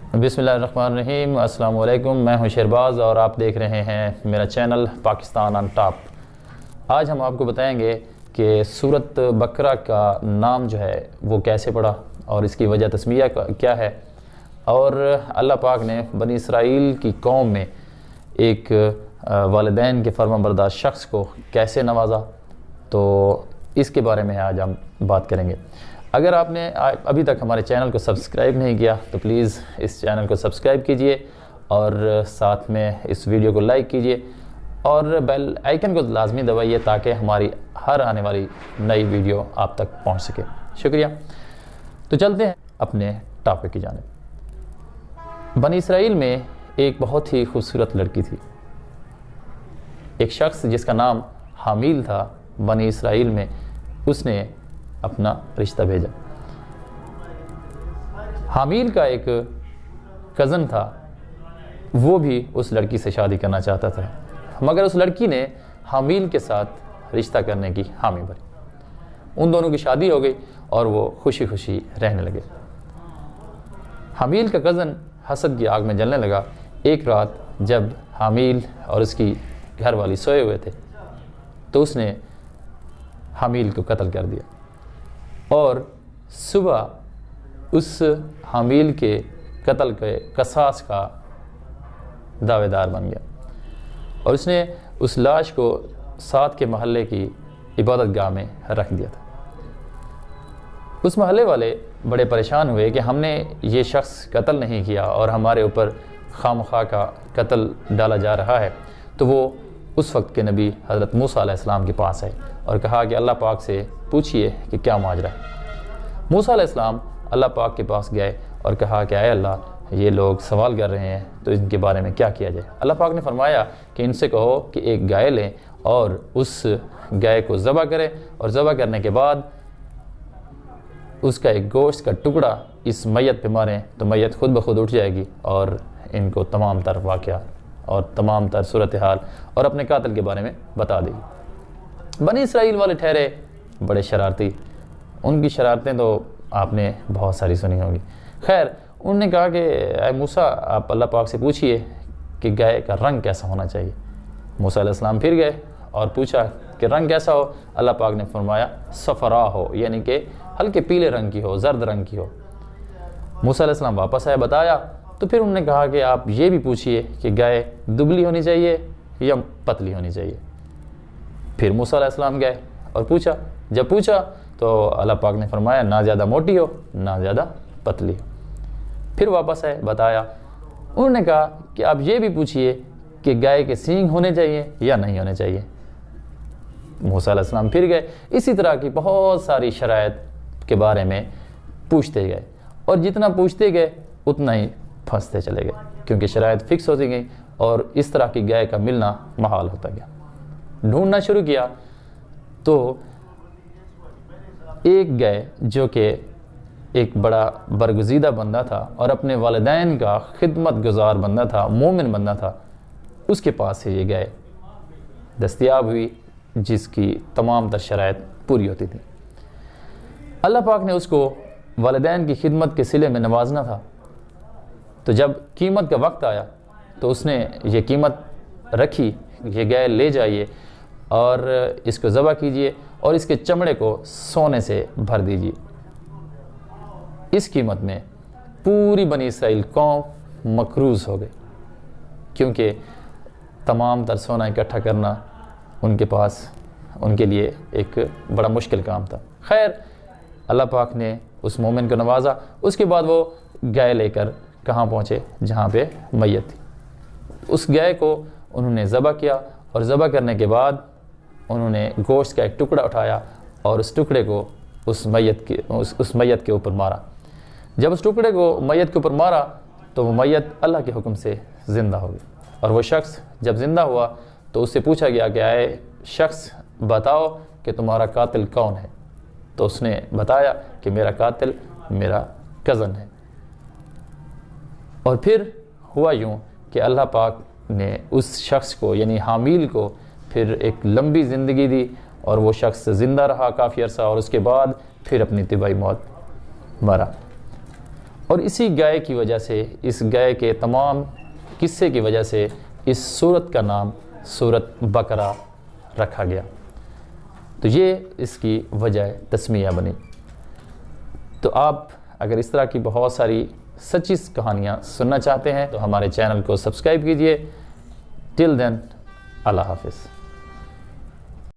बिस्मिल्लाहिर्रहमानिर्रहीम। अस्सलाम वालेकुम। मैं हूं शेरबाज़ और आप देख रहे हैं मेरा चैनल पाकिस्तान ऑन टॉप। आज हम आपको बताएंगे कि सूरत बकरा का नाम जो है वो कैसे पड़ा और इसकी वजह तस्मिया क्या है, और अल्लाह पाक ने बनी इसराइल की कौम में एक वालिदैन के फर्माबरदार शख्स को कैसे नवाजा, तो इसके बारे में आज हम बात करेंगे। अगर आपने अभी तक हमारे चैनल को सब्सक्राइब नहीं किया तो प्लीज़ इस चैनल को सब्सक्राइब कीजिए और साथ में इस वीडियो को लाइक कीजिए और बेल आइकन को लाजमी दबाइए ताकि हमारी हर आने वाली नई वीडियो आप तक पहुंच सके। शुक्रिया। तो चलते हैं अपने टॉपिक की जानिब। बनी इसराइल में एक बहुत ही खूबसूरत लड़की थी। एक शख्स जिसका नाम हामिल था, बनी इसराइल में उसने अपना रिश्ता भेजा। हामिल का एक कज़न था, वो भी उस लड़की से शादी करना चाहता था, मगर उस लड़की ने हामिल के साथ रिश्ता करने की हामी भरी। उन दोनों की शादी हो गई और वो खुशी खुशी रहने लगे। हामिल का कज़न हसद की आग में जलने लगा। एक रात जब हामिल और उसकी घरवाली सोए हुए थे तो उसने हामिल को कत्ल कर दिया और सुबह उस हामिल के कत्ल के कसास का दावेदार बन गया और उसने उस लाश को साथ के महल्ले की इबादत गाह में रख दिया था। उस महल्ले वाले बड़े परेशान हुए कि हमने ये शख्स कत्ल नहीं किया और हमारे ऊपर खामखा का कत्ल डाला जा रहा है। तो वो उस वक्त के नबी हज़रत मूसा अलैहिस्सलाम के पास आए और कहा कि अल्लाह पाक से पूछिए कि क्या माजरा है। मूसा अलैहिस्सलाम अल्लाह पाक के पास गए और कहा कि आए अल्लाह, ये लोग सवाल कर रहे हैं तो इनके बारे में क्या किया जाए। अल्लाह पाक ने फरमाया कि इनसे कहो कि एक गाय लें और उस गाय को ज़बह करें और ज़बह करने के बाद उसका एक गोश्त का टुकड़ा इस मैयत पे मारें तो मैयत खुद ब खुद उठ जाएगी और इनको तमाम तर वाक़या और तमाम तर सूरत हाल और अपने कातिल के बारे में बता देगी। बनी इसराइल वाले ठहरे बड़े शरारती। उनकी शरारतें तो आपने बहुत सारी सुनी होंगी। खैर, उन्होंने कहा कि ऐ मूसा, आप अल्लाह पाक से पूछिए कि गाय का रंग कैसा होना चाहिए। मूसा अलैहिस्सलाम फिर गए और पूछा कि रंग कैसा हो। अल्लाह पाक ने फरमाया सफ़रा हो, यानी कि हल्के पीले रंग की हो, जर्द रंग की हो। मूसा अलैहिस्सलाम वापस आए, बताया तो फिर उन्होंने कहा कि आप ये भी पूछिए कि गाय दुबली होनी चाहिए या पतली होनी चाहिए। फिर मूसा अलैहिस्सलाम गए और पूछा। जब पूछा तो अल्लाह पाक ने फरमाया ना ज़्यादा मोटी हो ना ज़्यादा पतली हो। फिर वापस आए, बताया। उन्होंने कहा कि आप ये भी पूछिए कि गाय के सींग होने चाहिए या नहीं होने चाहिए। मूसा अलैहिस्सलाम फिर गए। इसी तरह की बहुत सारी शराइत के बारे में पूछते गए और जितना पूछते गए उतना ही फंसते चले गए, क्योंकि शराइत फिक्स होती गई और इस तरह की गाय का मिलना महाल होता गया। ढूंढना शुरू किया तो एक गाय जो कि एक बड़ा बरगुज़ीदा बंदा था और अपने वालिदैन का खिदमत गुजार बंदा था, मोमिन बंदा था, उसके पास से ये गाय दस्तयाब हुई जिसकी तमाम तर शराइत पूरी होती थी। अल्लाह पाक ने उसको वालिदैन की खिदमत के सिले में नवाजना था। तो जब कीमत का वक्त आया तो उसने ये कीमत रखी, ये गाय ले जाइए और इसको ज़बह कीजिए और इसके चमड़े को सोने से भर दीजिए। इस कीमत में पूरी बनी इसराइल कौम मकरूज़ हो गई, क्योंकि तमाम तर सोना इकट्ठा करना उनके पास उनके लिए एक बड़ा मुश्किल काम था। खैर, अल्लाह पाक ने उस मोमिन को नवाजा। उसके बाद वो गाय लेकर कहाँ पहुँचे, जहाँ पे मैयत थी। उस गाय को उन्होंने ज़बह किया और ज़बह करने के बाद उन्होंने गोश्त का एक टुकड़ा उठाया और उस टुकड़े को उस मैयत के ऊपर मारा। जब उस टुकड़े को मैयत के ऊपर मारा तो वो मैयत अल्लाह के हुक्म से ज़िंदा हो गई। और वो शख्स जब ज़िंदा हुआ तो उससे पूछा गया कि आए शख्स, बताओ कि तुम्हारा कातिल कौन है। तो उसने बताया कि मेरा कातिल मेरा कज़न है। और फिर हुआ यूँ कि अल्लाह पाक ने उस शख्स को यानी हामिल को फिर एक लंबी ज़िंदगी दी और वो शख्स ज़िंदा रहा काफ़ी अर्सा और उसके बाद फिर अपनी तिबाई मौत मरा। और इसी गाय की वजह से, इस गाय के तमाम किस्से की वजह से इस सूरत का नाम सूरत बकरा रखा गया। तो ये इसकी वजह तस्मिया बनी। तो आप अगर इस तरह की बहुत सारी सच्ची कहानियाँ सुनना चाहते हैं तो हमारे चैनल को सब्सक्राइब कीजिए। टिल देन, अल्लाह हाफिज़।